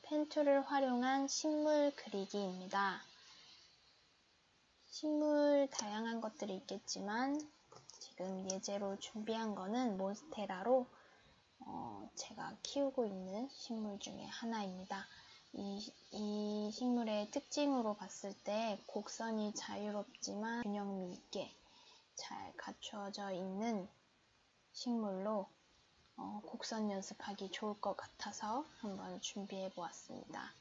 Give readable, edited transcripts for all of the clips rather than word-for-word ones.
펜툴을 활용한 식물 그리기입니다. 식물 다양한 것들이 있겠지만 지금 예제로 준비한 거는 몬스테라로 제가 키우고 있는 식물 중에 하나입니다. 이 식물의 특징으로 봤을 때 곡선이 자유롭지만 균형미 있게 잘 갖추어져 있는 식물로 곡선 연습하기 좋을 것 같아서 한번 준비해 보았습니다.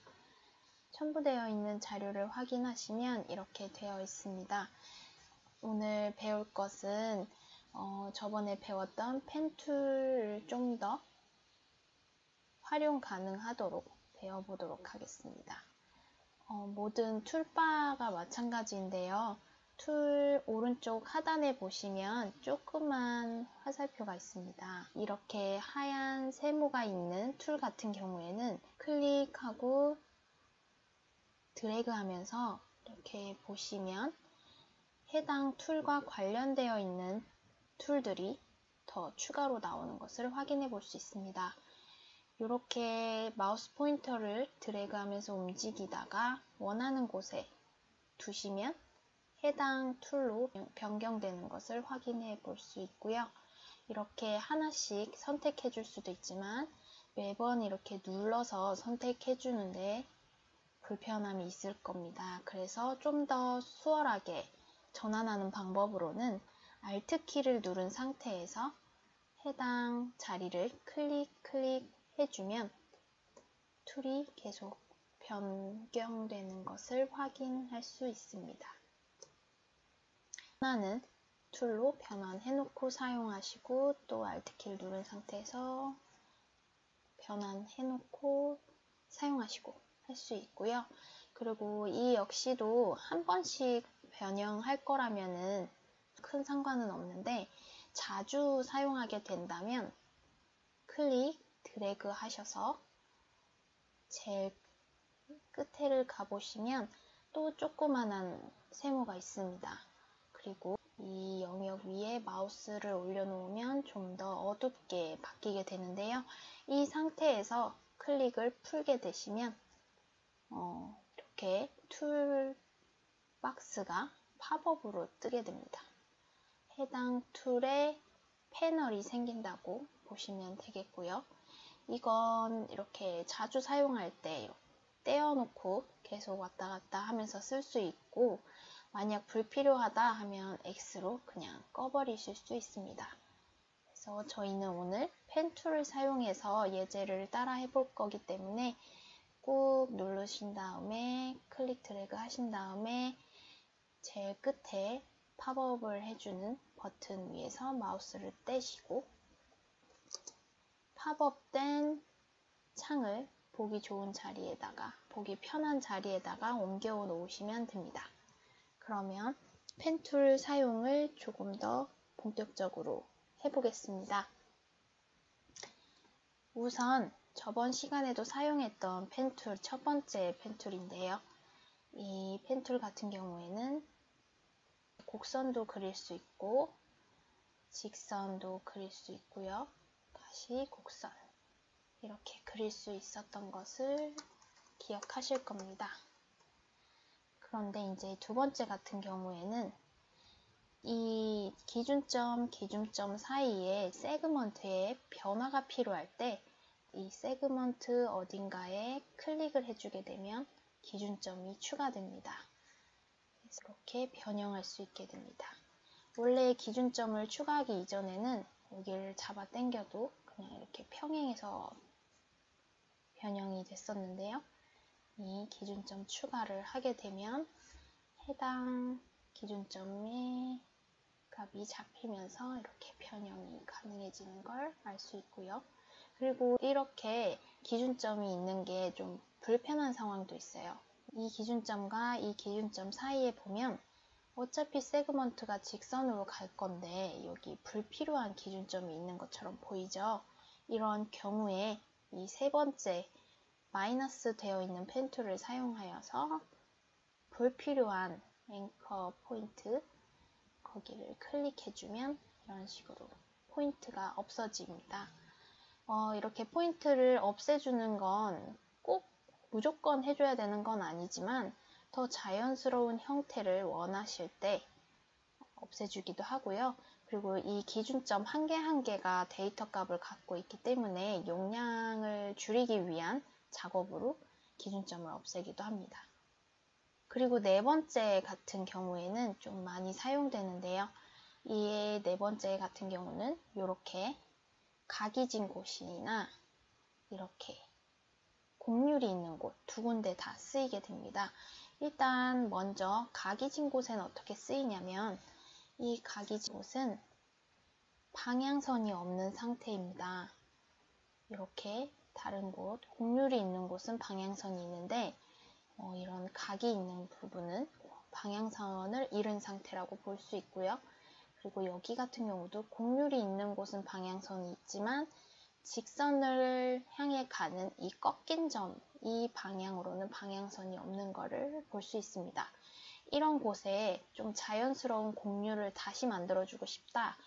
첨부되어 있는 자료를 확인하시면 이렇게 되어 있습니다. 오늘 배울 것은 저번에 배웠던 펜툴을 좀 더 활용 가능하도록 배워보도록 하겠습니다. 모든 툴바가 마찬가지인데요. 툴 오른쪽 하단에 보시면 조그만 화살표가 있습니다. 이렇게 하얀 세모가 있는 툴 같은 경우에는 클릭하고 드래그 하면서 이렇게 보시면 해당 툴과 관련되어 있는 툴들이 더 추가로 나오는 것을 확인해 볼 수 있습니다. 이렇게 마우스 포인터를 드래그 하면서 움직이다가 원하는 곳에 두시면 해당 툴로 변경되는 것을 확인해 볼 수 있고요. 이렇게 하나씩 선택해 줄 수도 있지만 매번 이렇게 눌러서 선택해 주는데 불편함이 있을 겁니다. 그래서 좀 더 수월하게 전환하는 방법으로는 Alt 키를 누른 상태에서 해당 자리를 클릭 해주면 툴이 계속 변경되는 것을 확인할 수 있습니다. 하나는 툴로 변환해 놓고 사용하시고 또 Alt 키를 누른 상태에서 변환해 놓고 사용하시고 할 수 있고요. 그리고 이 역시도 한 번씩 변형할 거라면은 큰 상관은 없는데 자주 사용하게 된다면 클릭, 드래그 하셔서 제일 끝에를 가보시면 또 조그만한 세모가 있습니다. 그리고 이 영역 위에 마우스를 올려놓으면 좀 더 어둡게 바뀌게 되는데요. 이 상태에서 클릭을 풀게 되시면 이렇게 툴 박스가 팝업으로 뜨게 됩니다. 해당 툴에 패널이 생긴다고 보시면 되겠고요. 이건 이렇게 자주 사용할 때 떼어놓고 계속 왔다 갔다 하면서 쓸 수 있고 만약 불필요하다 하면 X로 그냥 꺼버리실 수 있습니다. 그래서 저희는 오늘 펜툴을 사용해서 예제를 따라 해볼 거기 때문에 꾹 누르신 다음에 클릭 드래그 하신 다음에 제일 끝에 팝업을 해주는 버튼 위에서 마우스를 떼시고 팝업된 창을 보기 좋은 자리에다가 보기 편한 자리에다가 옮겨 놓으시면 됩니다. 그러면 펜툴 사용을 조금 더 본격적으로 해보겠습니다. 우선 저번 시간에도 사용했던 펜툴 첫 번째 펜툴인데요. 이 펜툴 같은 경우에는 곡선도 그릴 수 있고 직선도 그릴 수 있고요. 다시 곡선 이렇게 그릴 수 있었던 것을 기억하실 겁니다. 그런데 이제 두 번째 같은 경우에는 이 기준점 사이에 세그먼트에 변화가 필요할 때 이 세그먼트 어딘가에 클릭을 해주게 되면 기준점이 추가됩니다. 그래서 이렇게 변형할 수 있게 됩니다. 원래 기준점을 추가하기 이전에는 여기를 잡아 당겨도 그냥 이렇게 평행해서 변형이 됐었는데요. 이 기준점 추가를 하게 되면 해당 기준점의 값이 잡히면서 이렇게 변형이 가능해지는 걸 알 수 있고요. 그리고 이렇게 기준점이 있는 게 좀 불편한 상황도 있어요. 이 기준점과 이 기준점 사이에 보면 어차피 세그먼트가 직선으로 갈 건데 여기 불필요한 기준점이 있는 것처럼 보이죠? 이런 경우에 이 세 번째 마이너스 되어 있는 펜툴을 사용하여서 불필요한 앵커 포인트 거기를 클릭해주면 이런 식으로 포인트가 없어집니다. 이렇게 포인트를 없애주는 건 꼭 무조건 해줘야 되는 건 아니지만 더 자연스러운 형태를 원하실 때 없애주기도 하고요. 그리고 이 기준점 한 개 한 개가 데이터 값을 갖고 있기 때문에 용량을 줄이기 위한 작업으로 기준점을 없애기도 합니다. 그리고 네 번째 같은 경우에는 좀 많이 사용되는데요. 이 네 번째 같은 경우는 이렇게 각이 진 곳이나 이렇게 곡률이 있는 곳 두 군데 다 쓰이게 됩니다. 일단 먼저 각이 진 곳에는 어떻게 쓰이냐면 이 각이 진 곳은 방향선이 없는 상태입니다. 이렇게 다른 곳, 곡률이 있는 곳은 방향선이 있는데 이런 각이 있는 부분은 방향선을 잃은 상태라고 볼 수 있고요. 그리고 여기 같은 경우도 곡률이 있는 곳은 방향선이 있지만 직선을 향해 가는 이 꺾인 점, 이 방향으로는 방향선이 없는 것을 볼 수 있습니다. 이런 곳에 좀 자연스러운 곡률을 다시 만들어주고 싶다.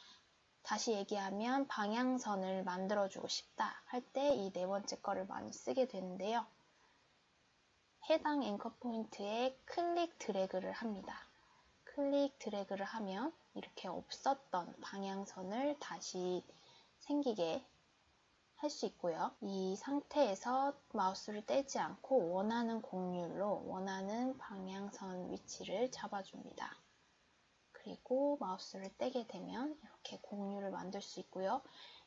다시 얘기하면 방향선을 만들어주고 싶다 할 때 이 네 번째 거를 많이 쓰게 되는데요. 해당 앵커 포인트에 클릭 드래그를 합니다. 클릭 드래그를 하면 이렇게 없었던 방향선을 다시 생기게 할 수 있고요. 이 상태에서 마우스를 떼지 않고 원하는 곡률로 원하는 방향선 위치를 잡아줍니다. 그리고 마우스를 떼게 되면 이렇게 곡률을 만들 수 있고요.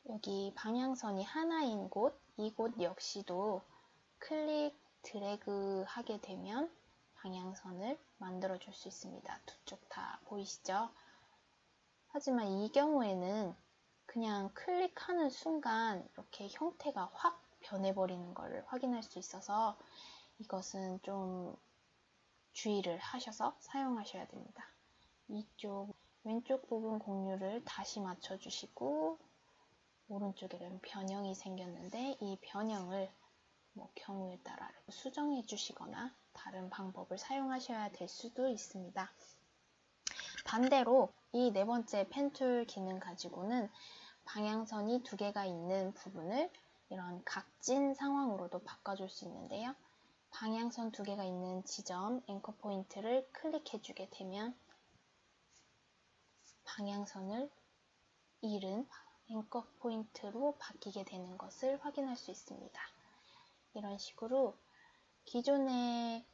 여기 방향선이 하나인 곳, 이곳 역시도 클릭 드래그 하게 되면 방향선을 만들어 줄 수 있습니다. 두 쪽 다 보이시죠? 하지만 이 경우에는 그냥 클릭하는 순간 이렇게 형태가 확 변해버리는 것을 확인할 수 있어서 이것은 좀 주의를 하셔서 사용하셔야 됩니다. 이쪽 왼쪽 부분 곡률을 다시 맞춰주시고 오른쪽에는 변형이 생겼는데 이 변형을 경우에 따라 수정해 주시거나 다른 방법을 사용하셔야 될 수도 있습니다. 반대로 이 네 번째 펜툴 기능 가지고는 방향선이 두 개가 있는 부분을 이런 각진 상황으로도 바꿔줄 수 있는데요. 방향선 두 개가 있는 지점 앵커 포인트를 클릭해 주게 되면 방향선을 잃은 앵커 포인트로 바뀌게 되는 것을 확인할 수 있습니다. 이런 식으로 기존에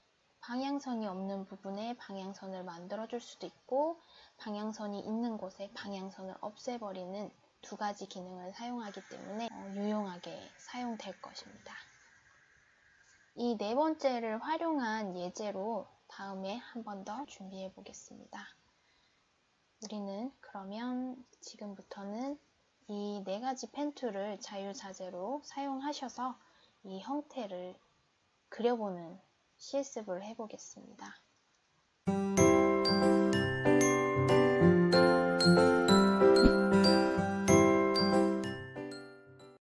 방향선이 없는 부분에 방향선을 만들어 줄 수도 있고 방향선이 있는 곳에 방향선을 없애버리는 두 가지 기능을 사용하기 때문에 유용하게 사용될 것입니다. 이 네 번째를 활용한 예제로 다음에 한 번 더 준비해 보겠습니다. 우리는 그러면 지금부터는 이 네 가지 펜툴을 자유자재로 사용하셔서 이 형태를 그려보는 실습을 해보겠습니다.